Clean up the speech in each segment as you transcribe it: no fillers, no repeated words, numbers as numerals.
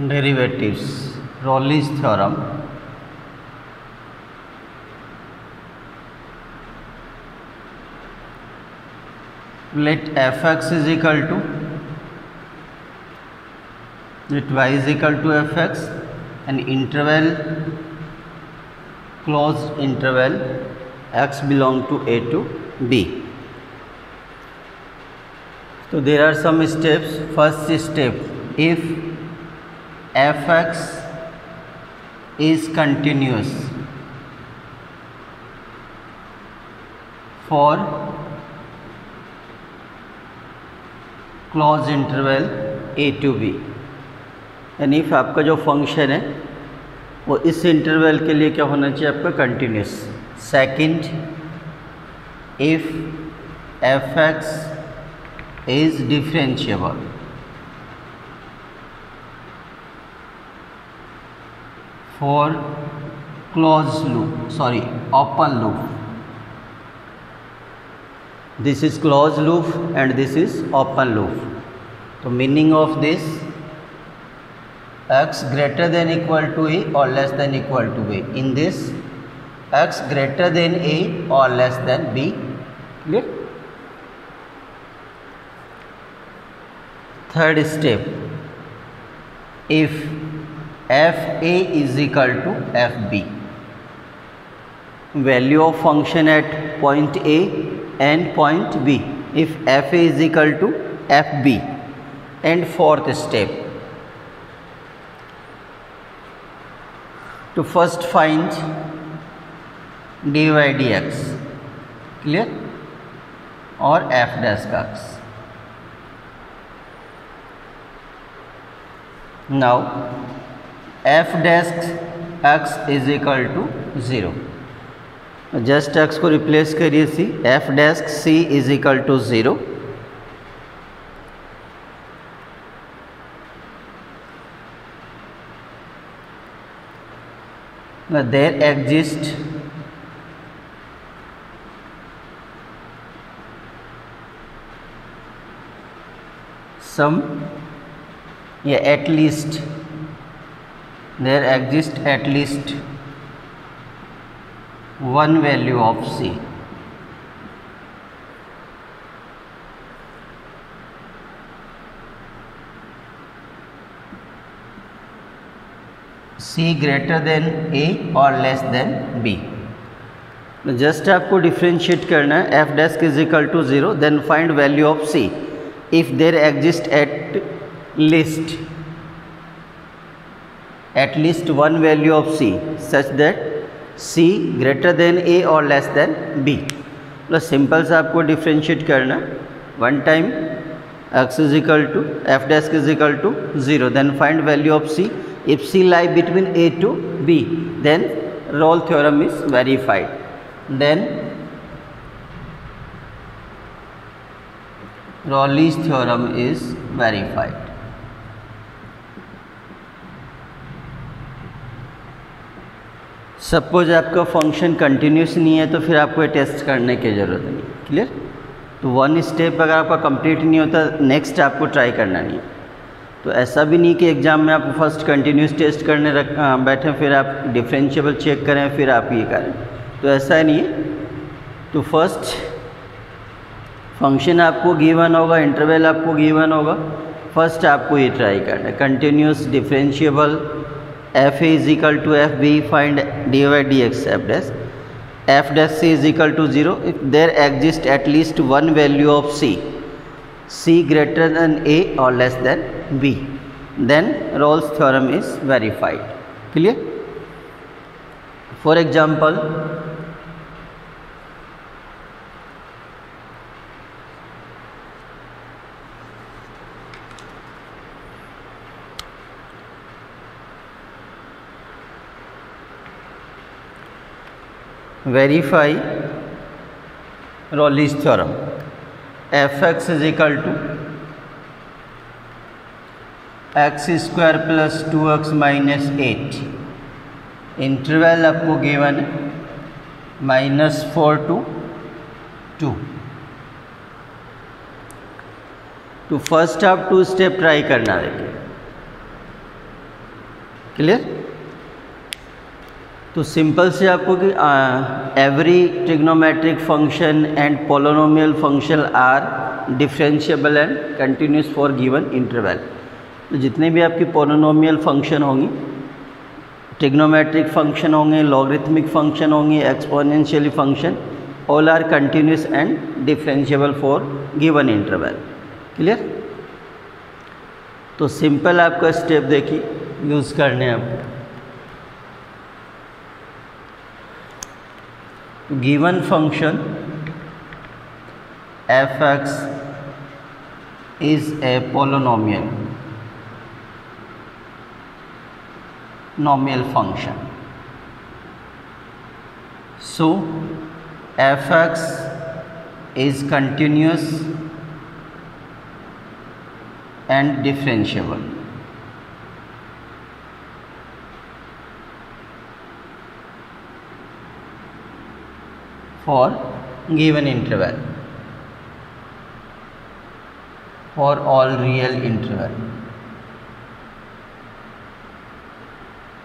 Derivatives, Rayleigh's theorem. Let fx is equal to, let y is equal to fx, an interval, closed interval, x belong to a to b. So there are some steps. First step, if fx is continuous for close interval A to B, यानी if आपका जो function है वो इस interval के लिए क्या होना चाहिए आपका continuous. Second, if F X is differentiable for close loop, open loop. This is closed loop and this is open loop. So meaning of this, x greater than equal to a or less than equal to b. In this, x greater than a or less than b. Clear? Third step, if fa is equal to fb, value of function at point a and point B, if fa is equal to fb. And fourth step, to first find dy dx, clear, or f dash x. Now f dash x is equal to 0. Just X को replace करिए C, F dash C is equal to 0. There exist some, या at least there exist at least one value of c. c greater than a or less than b. Just आपको differentiate करना है. F dash is equal to 0, then find value of c if there exist at least one value of c such that c greater than a और less than b. मतलब simple से आपको differentiate करना. One time x is equal to F dash is equal to 0, then find value of c. If c lie between a to b, then role theorem is verified. Then Rolle's theorem is verified. Suppose आपका function continuous नहीं है तो फिर आपको test करने की ज़रूरत नहीं. क्लियर? तो वन स्टेप अगर आपका कंप्लीट नहीं होता, नेक्स्ट आपको ट्राई करना नहीं. तो ऐसा भी नहीं कि एग्ज़ाम में आप फर्स्ट कंटिन्यूस टेस्ट करने बैठें, फिर आप डिफरेंशिएबल चेक करें, फिर आप ये करें. तो ऐसा नहीं है. तो फर्स्ट फंक्शन आपको गिवन होगा, इंटरवल आपको गिवन होगा, फर्स्ट आपको ये ट्राई करना है. Continuous differentiable f is equal to fb, find dy dx f dash. F dash c is equal to 0 if there exists at least one value of c greater than a or less than b, then Rolle's theorem is verified. Clear? For example, verify Rayleigh's theorem. fx is equal to x square plus 2x minus 8. Interval आपको given है -4 to 2. तो first आप 2 step try करना. देखिए clear. तो simple से आपको कि every trigonometric function and polynomial function are differentiable and continuous for given interval. तो जितने भी आपकी पोलिनोमियल फंक्शन होंगी, ट्रिग्नोमेट्रिक फंक्शन होंगे, लॉगरिथमिक फंक्शन होंगे, exponential function, all are continuous and differentiable for given interval. Clear. तो सिंपल आपका step देखिए यूज़ करने हैं आपको। Given function F X is a polynomial nominal function. So f(x) is continuous and differentiable. For given interval, for all real interval.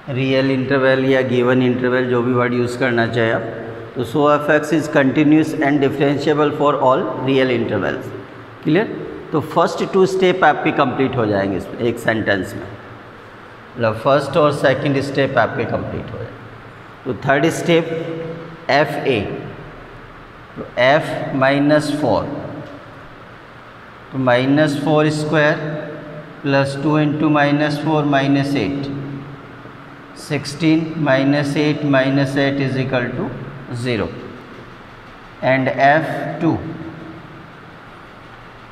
Real interval या given interval जो भी word use करना चाहे आप। तो so F X is continuous and differentiable for all real intervals. Clear. तो first 2 step आपके complete हो जाएंगे इसमें एक सेंटेंस में, मतलब फर्स्ट और सेकंड स्टेप आपके कंप्लीट हो जाएंगे। तो थर्ड स्टेप एफ ए, तो एफ -4, तो -4 square plus 2 into -4 -8, 16 -8 is equal to 0. And f2,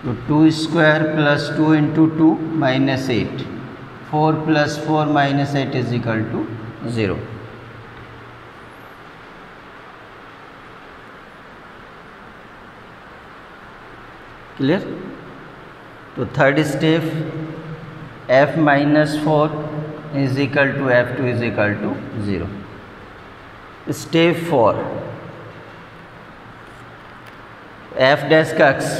तो 2 square plus 2 into 2 -8, 4 plus 4 -8 is equal to 0. Clear. तो third step f -4 is equal to f2 is equal to 0. Step 4 f dash x,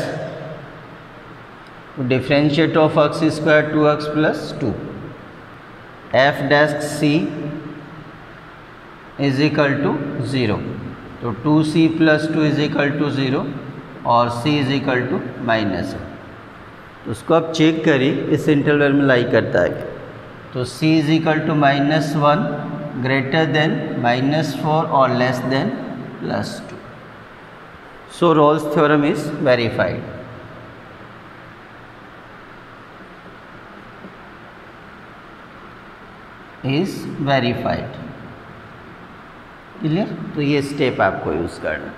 differentiate of x square 2x plus 2, f dash c is equal to 0. तो 2c plus 2 is equal to 0 और c is equal to -1। तो उसको आप check करिए इस interval में लाई करता है। तो c is equal to -1 greater than -4 और less than +2। So Rolle's theorem is verified. Clear. तो ये स्टेप आपको यूज़ करना।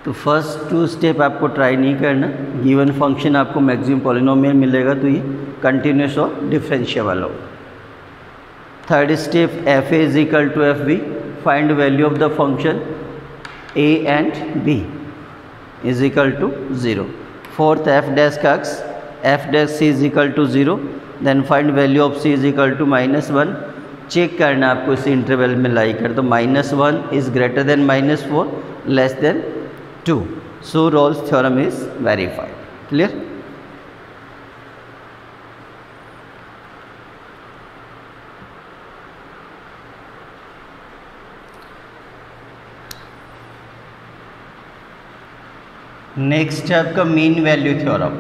तो फर्स्ट 2 स्टेप आपको ट्राई नहीं करना। गिवन फंक्शन आपको मैक्सिमम पॉलिनोमियल मिलेगा तो ये कंटिन्यूस और डिफरेंशिएबल हो। Third step F A is equal to F B, find value of the function A and B is equal to 0। Fourth F dash X, F dash C is equal to 0, then find value of C is equal to -1। Check करना आपको इस interval में lie कर, तो -1 is greater than -4 less than 2। So Rolle's theorem is verified. Clear. Next है आपका mean value theorem.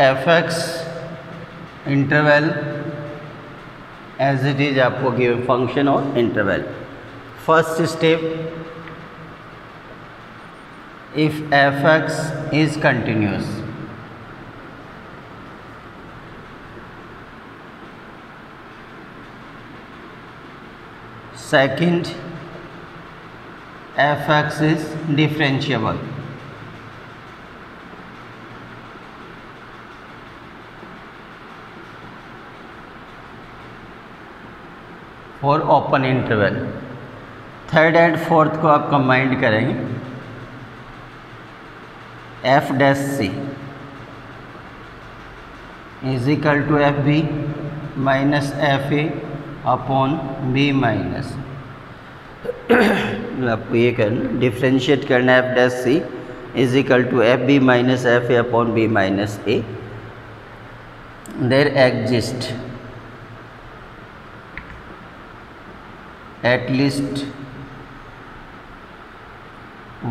F X interval as it is आपको given function और interval. First step, if F X is continuous, second F X is differentiable, for open interval, third and fourth को आप combined करेंगे, F dash C is equal to F B minus F A upon B minus, आपको ये करना differentiate करना, F dash C is equal to F B minus F A upon B minus A. There exist at least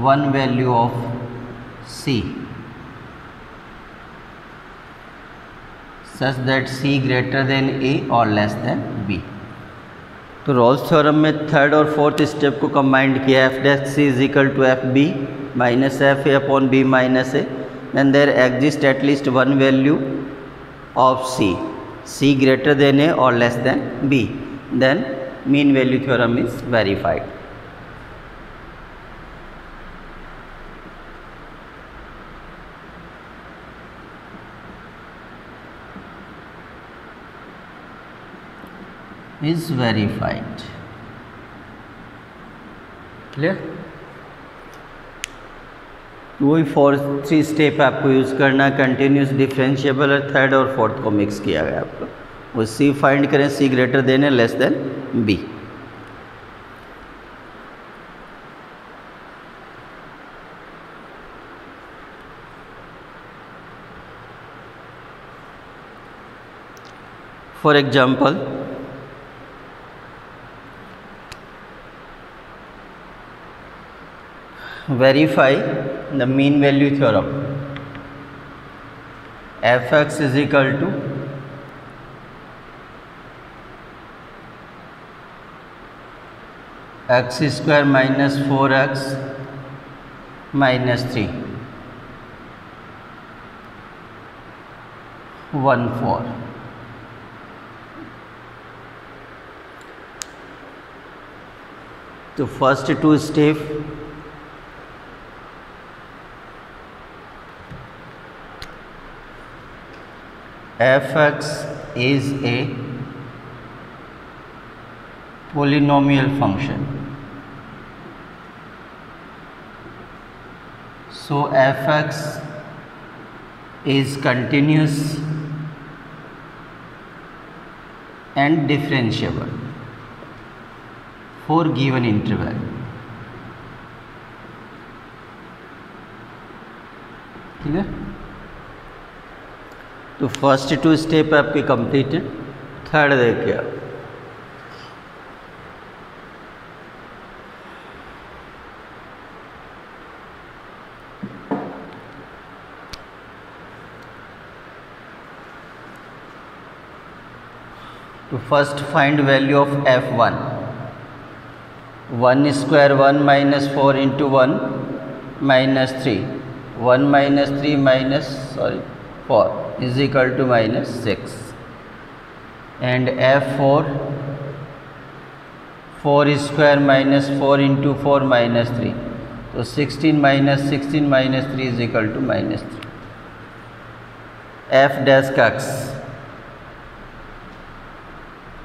one value of C such that C greater than A or less than B. तो Rolle's theorem में third और fourth step को combined किया, F dash C is equal to F B minus F A upon B minus A, then there exist at least one value of C, C greater than A और less than B, then mean value theorem is verified. Is verified. Clear? वही three step आपको use करना, continuous, differentiable और third और fourth को mix किया गया आपको. वो सी फाइंड करें, सी ग्रेटर देन है less than B. For example, verify the mean value theorem. F X is equal to X square minus 4x minus 3 1 4. तो first two step, F X is a polynomial function. So f(x) is continuous and differentiable for given interval. Clear? तो first two step आपके complete है. Third देखिए, to first find value of f1. 1 square 1 minus 4 into 1 minus 3. 1 minus 3 minus 4 is equal to minus 6. And f4, 4 square minus 4 into 4 minus 3. So 16 minus 16 minus 3 is equal to minus 3. f dash x,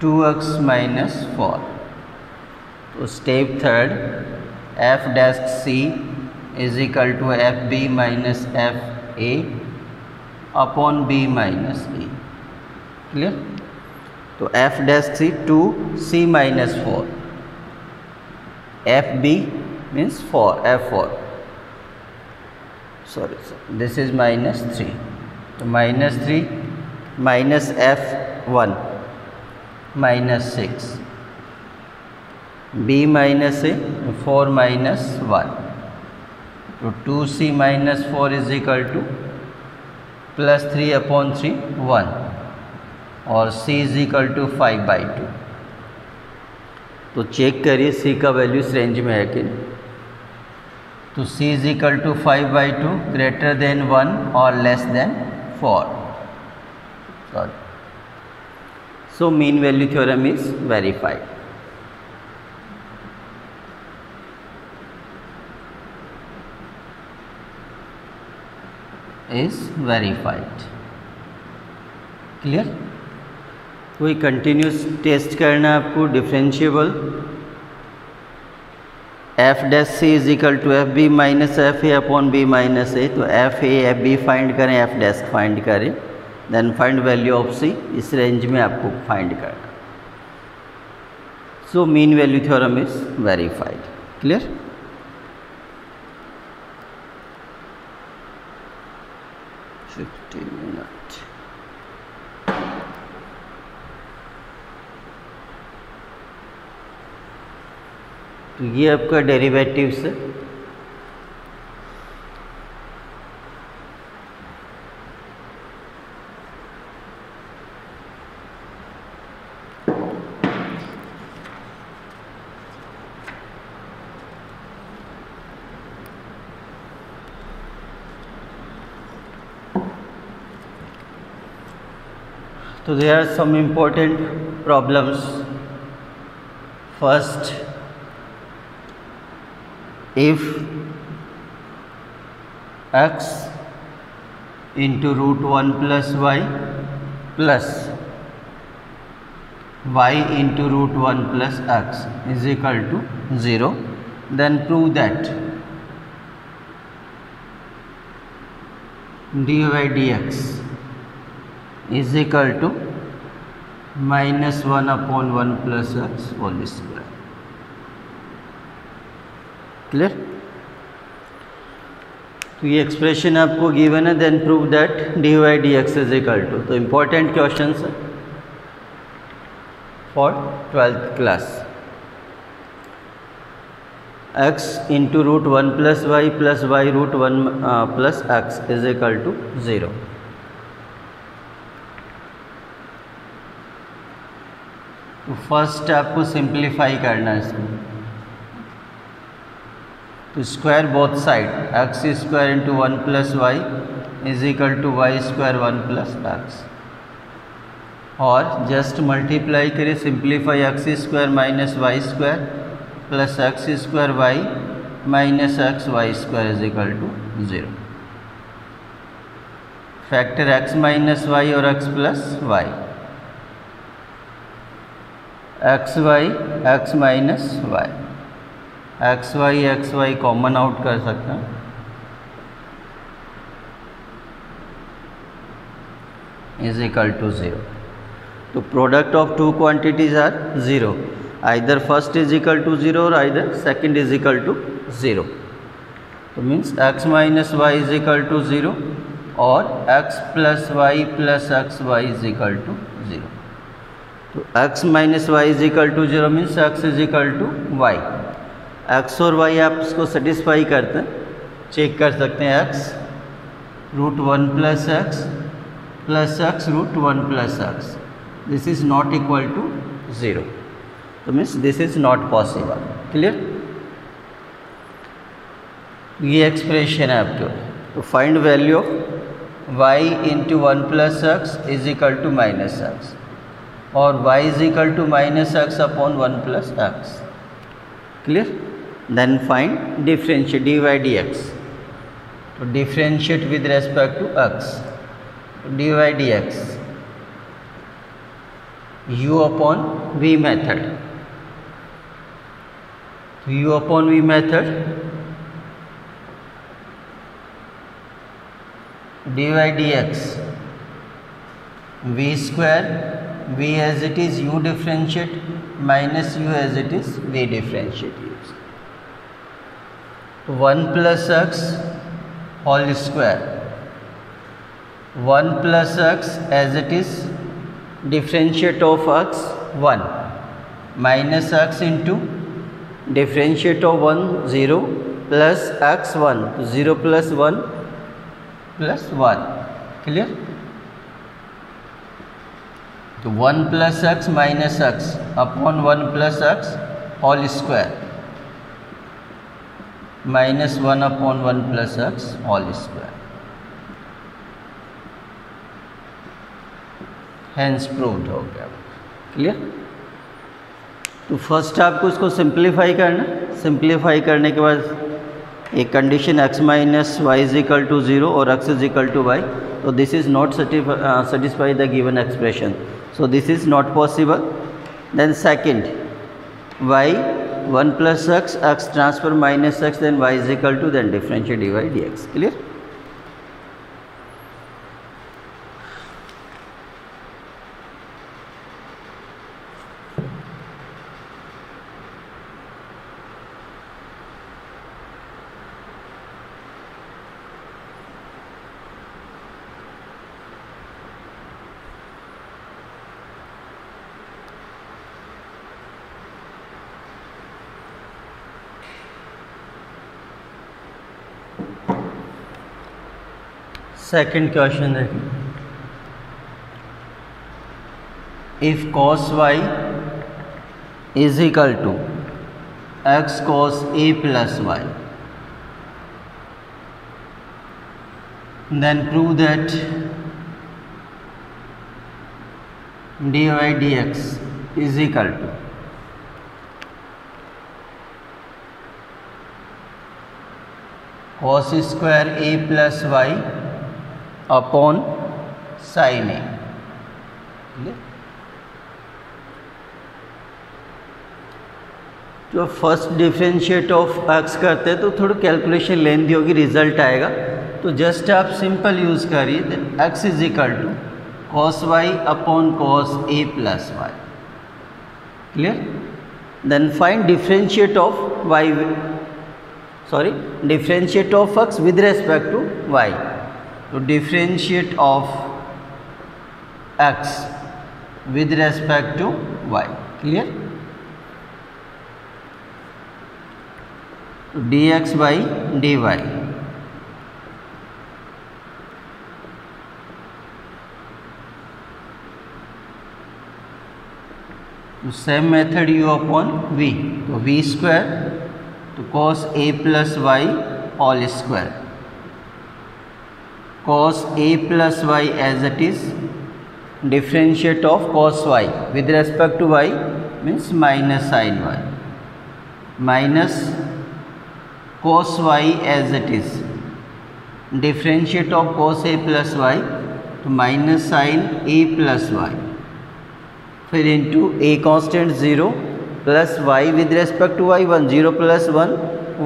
2x minus 4. तो step third, f dash c is equal to fb minus fa upon b minus a. Clear? तो f dash c 2c minus 4, fb means 4, f4, sorry, this is minus 3. तो minus 3 minus f1 minus 6, b minus a 4 minus 1. तो 2c minus 4 is equal to plus 3 upon 3 1 और c is equal to 5 by 2. तो check करिए c का value इस range में है कि नहीं. तो c is equal to 5 by 2 greater than 1 और less than 4. Sorry. So mean value theorem is verified. Is verified. Clear? वही कंटिन्यूस टेस्ट करना आपको, differentiable F dash C is equal to F B minus F A upon B minus A, तो F A F B find करें, F dash find करें, then find value of C, इस range में आपको find करना। So mean value theorem is verified. Clear? तो ये आपका डेरिवेटिव्स है। So there are some important problems. First, if x into root 1 plus y into root 1 plus x is equal to 0, then prove that dy dx is equal to minus 1 upon 1 plus x whole square. Clear? तो ये expression आपको given है, then prove that D Y D x is equal to. तो important question है for 12th class. x into root 1 plus Y root 1 plus X is equal to 0। तो first आपको simplify करना है इसमें। तो square both side, X square into 1 plus Y is equal to Y square 1 plus X, और just multiply करिए, simplify X square minus Y square plus X square Y minus X Y square is equal to 0। Factor X minus Y और X plus Y, X minus Y, X Y common out कर सकते हैं, is equal to 0। तो product of two quantities are 0, either first is equal to 0 or either second is equal to 0। तो means X minus Y is equal to 0 और X plus Y is equal to 0। तो x minus Y is equal to 0 means x is equal to Y. X और Y आप इसको satisfy करते हैं, check कर सकते हैं। x root 1 plus X root 1 plus X, this is not equal to 0, तो means this is not possible. Clear? ये एक्सप्रेशन है आपके। तो find value of y into 1 plus X is equal to minus X, और y is equal to minus X upon 1 plus X. Clear? Then find differentiate dy dx। तो differentiate with respect to x, dy dx u upon v method. तो u upon v method, dy dx v square, v as it is u differentiate minus u as it is v differentiate use। तो 1 plus X whole square, 1 plus X as it is differentiate of X 1 minus X into differentiate of 1 0 plus X 1, 0 plus 1 plus 1। Clear? तो 1 plus X minus X upon 1 plus X whole square minus 1 upon 1 plus X whole square, hence proved हो गया। Clear? तो first आपको इसको simplify करना, simplify करने के बाद एक condition x minus Y is equal to 0 और x is equal to Y, तो this is not satisfy the given expression, so this is not possible। then second, y 1 plus x, x transfer minus x, then y is equal to, then differentiate dy dx. Clear? Second question है, if cos y is equal to x cos a plus y, then prove that dy dx is equal to cos square a plus y upon sine A. जो first differentiate of x करते हैं तो थोड़ी calculation लेंदी होगी, result आएगा. तो just आप simple use करिए, X is equal to cos Y upon cos A plus Y. Clear? Then find differentiate of Y, sorry differentiate of X with respect to Y. तो differentiate of x with respect to y. Clear? dx by dy. तो same method u upon v. तो v square तो cos a plus Y whole square, cos a plus y as it is, differentiate of cos y with respect to y means minus sin y, minus cos y as it is, differentiate of cos a plus y to minus sin a plus y, फिर into a constant 0 plus y with respect to y 1, 0 plus 1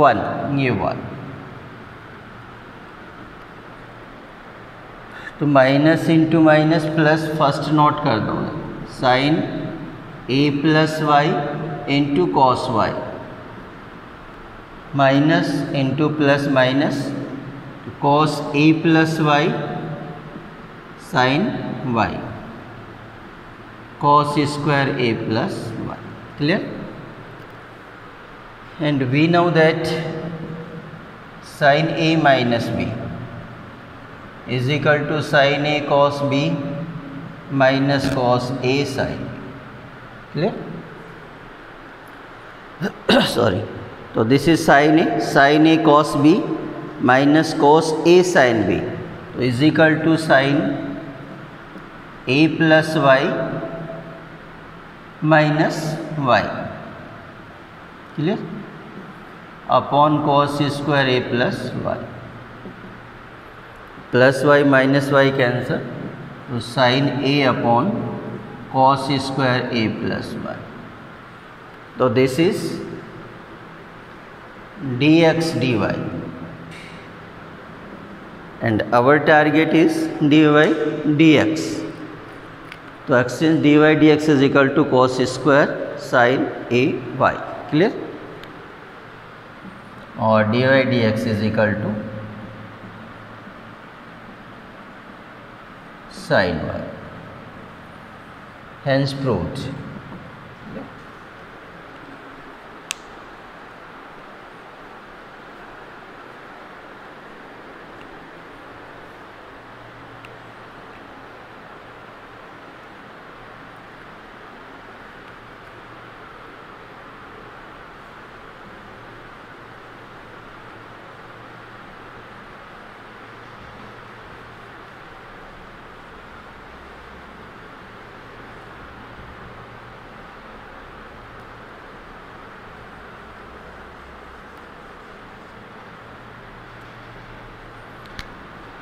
1, ये 1. तो minus into minus plus first note कर दो, sine A plus Y into cos Y, minus into plus minus cos A plus Y sine Y, cos square A plus Y. Clear? And we know that sine A minus B is equal to sin a cos b minus cos a sin. Clear? Sorry. So this is sin a cos b minus cos a sin b. So is equal to sin a plus y minus y. Clear? Upon cos square a plus y. Plus y minus y cancel, तो sine a upon cos square A plus y. तो this is d x d y and our target is d Y D x. तो exchange d Y D x is equal to cos square sine a y. Clear? और d Y D x is equal to sin y. Hence proved.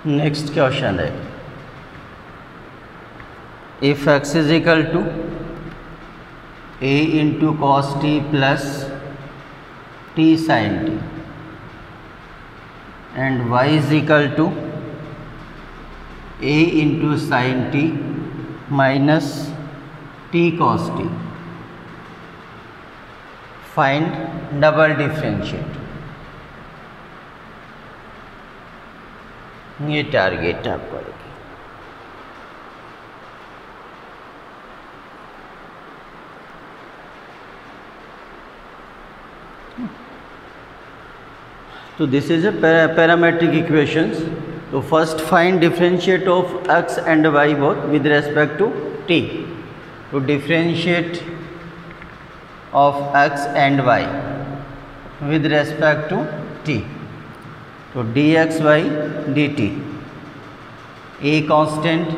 Next question है, if x is equal to a into cos T plus t sin t and y is equal to a into sin t minus t cos t. Find double differentiate. ये target आपका है. So this is a parametric equations. So first find differentiate of x and y both with respect to t. To differentiate of x and y with respect to t. So dx by dt, a constant,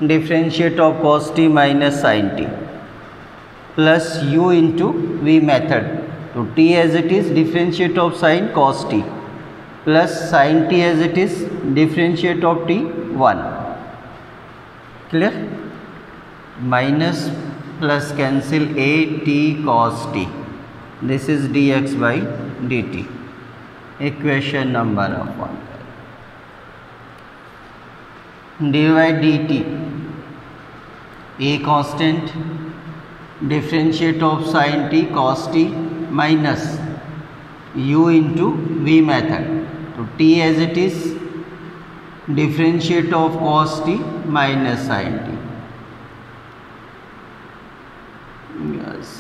differentiate of cos t minus sin t, plus u into v method. So t as it is, differentiate of sin cos t, plus sin t as it is, differentiate of t 1. Clear? Minus plus cancel a t cos t. This is dx by dt. Equation number of 1. dy dt, a constant, differentiate of sin t cos t minus u into v method. So t as it is, differentiate of cos t minus sin t. Yes.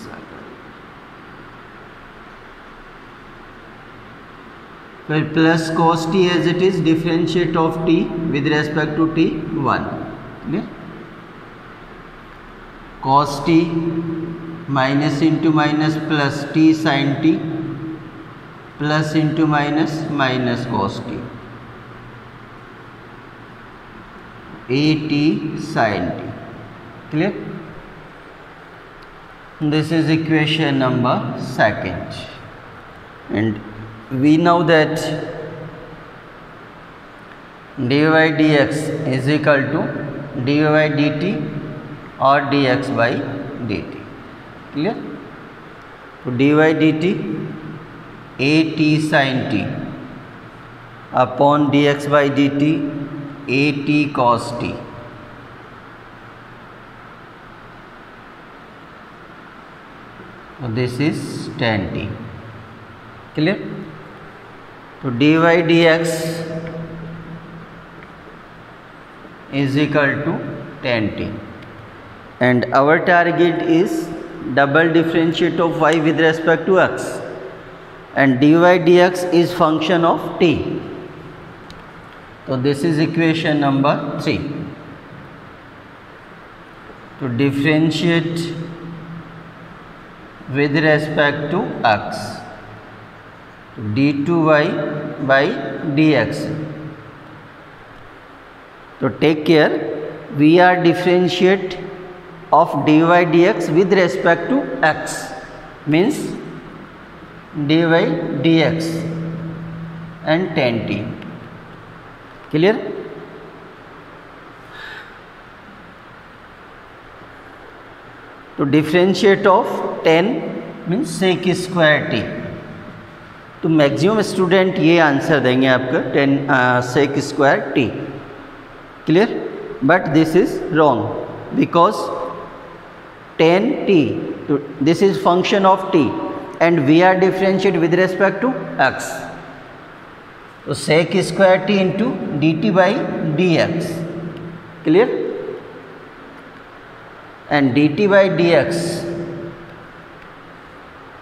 Well, plus cos t as it is, differentiate of t with respect to t 1. Clear? Cos t minus into minus plus t sin t plus into minus minus cos t, a t sin t. Clear? This is equation number 2. And we know that dy dx is equal to dy dt or dx by dt. Clear? So dy dt, a t sin t upon dx by dt, a t cos t. So this is tan t. Clear? So dy dx is equal to tan t, and our target is double differentiate of y with respect to x, and dy dx is function of t. So this is equation number 3. To differentiate with respect to x, d2y by dx. So take care, we are differentiate of dy dx with respect to x, means dy dx and tan t. Clear? To differentiate of tan means sec square t. तो maximum student ये answer देंगे आपका 10 sec square t. Clear? But this is wrong because tan t, this is function of t and we are differentiate with respect to x. So sec square t into dt by dx. Clear? And dt by dx,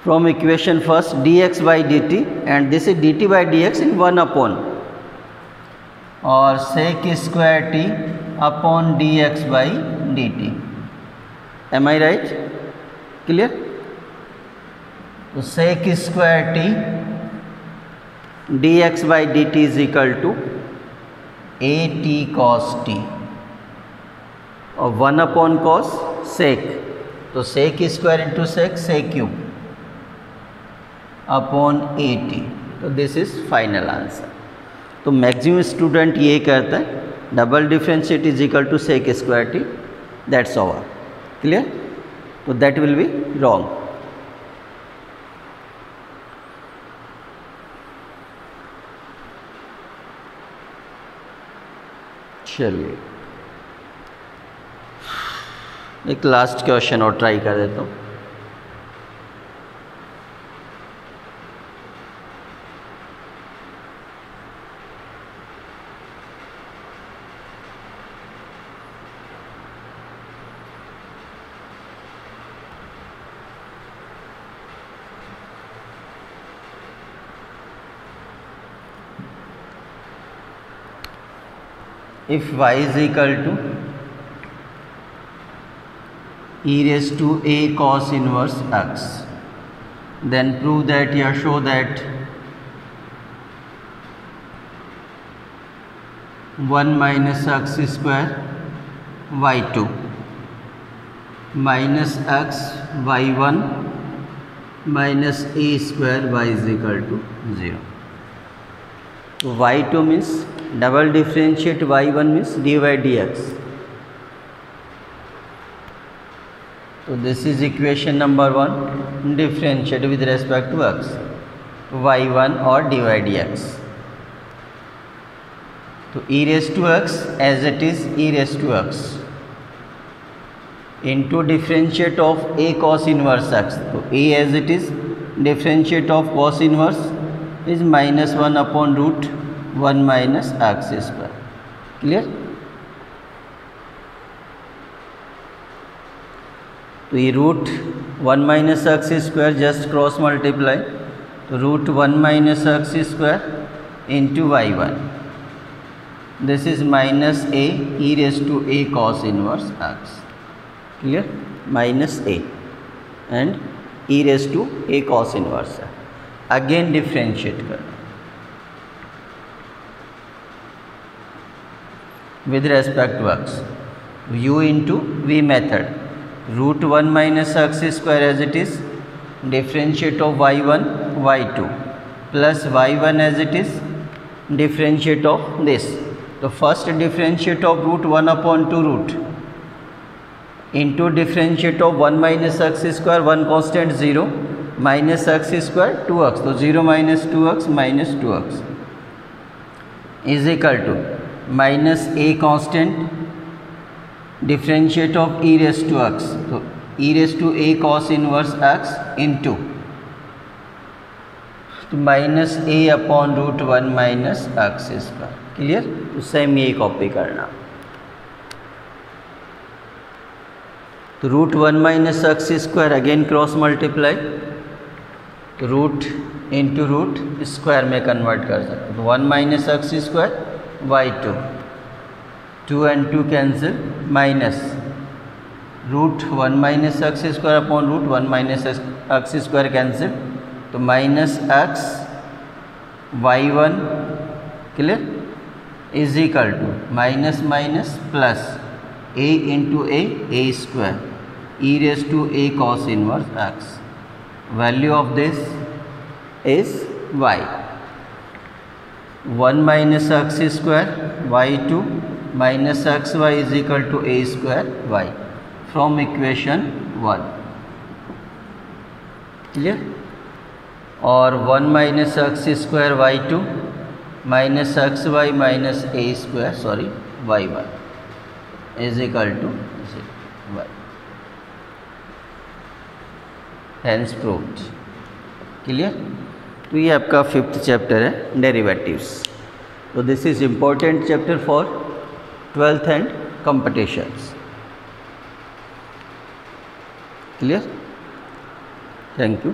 from equation first, dx by dt, and this is dt by dx in 1 upon or sec square t upon dx by dt. Am I right? Clear? So sec square t dx by dt is equal to a t cos t, or 1 upon cos sec. So sec square into sec, sec cube upon a t. तो this is final answer. तो maximum student ये करता है double differentiate is equal to sec square T, that's all. Clear? तो that will be wrong. चलिए एक last question और try कर देता हूँ। If y is equal to e raised to a cos inverse x, then prove that या show that 1 minus x square y2 minus x y1 minus a square y is equal to 0. So y2 means double differentiate y1 means dy by dx. So this is equation number 1, differentiate with respect to x, y1 or dy by dx. So e raised to x as it is e raised to x into differentiate of a cos inverse x. So a as it is, differentiate of cos inverse is minus 1 upon root 1 minus x square. Clear? तो ये root 1 minus x square just cross multiply, तो root 1 minus x square into y one, this is minus a e raise to a cos inverse x. Clear? Minus a and e raise to a cos inverse. Again differentiate करना with respect to x, u into v method, root 1 minus x square as it is, differentiate of y1 y2 plus y1 as it is, differentiate of this. So first differentiate of root 1 upon 2 root into differentiate of 1 minus x square, 1 constant 0 minus x square 2x, so 0 minus 2x is equal to minus a constant differentiate of e raised to x, so e raised to a cos inverse x into तो minus a upon root 1 minus x square. Clear? तो same ये copy करना. तो root 1 minus x square again cross multiply, तो root into root square में convert कर सकते. तो 1 minus x square y2, 2 and 2 cancel, minus root 1 minus x square upon root 1 minus x square cancel, तो minus x y1. Clear? Is equal to minus minus plus a into a square E raise to a cos inverse x. Value of this is y. 1 minus x square y2 minus xy is equal to a square y from equation 1. Clear? और 1 minus x square y2 minus xy minus a square y1 is equal to y. Hence proved. Clear? तो ये आपका 5th chapter है derivatives. तो this is important chapter for 12th and competitions. Clear? Thank you.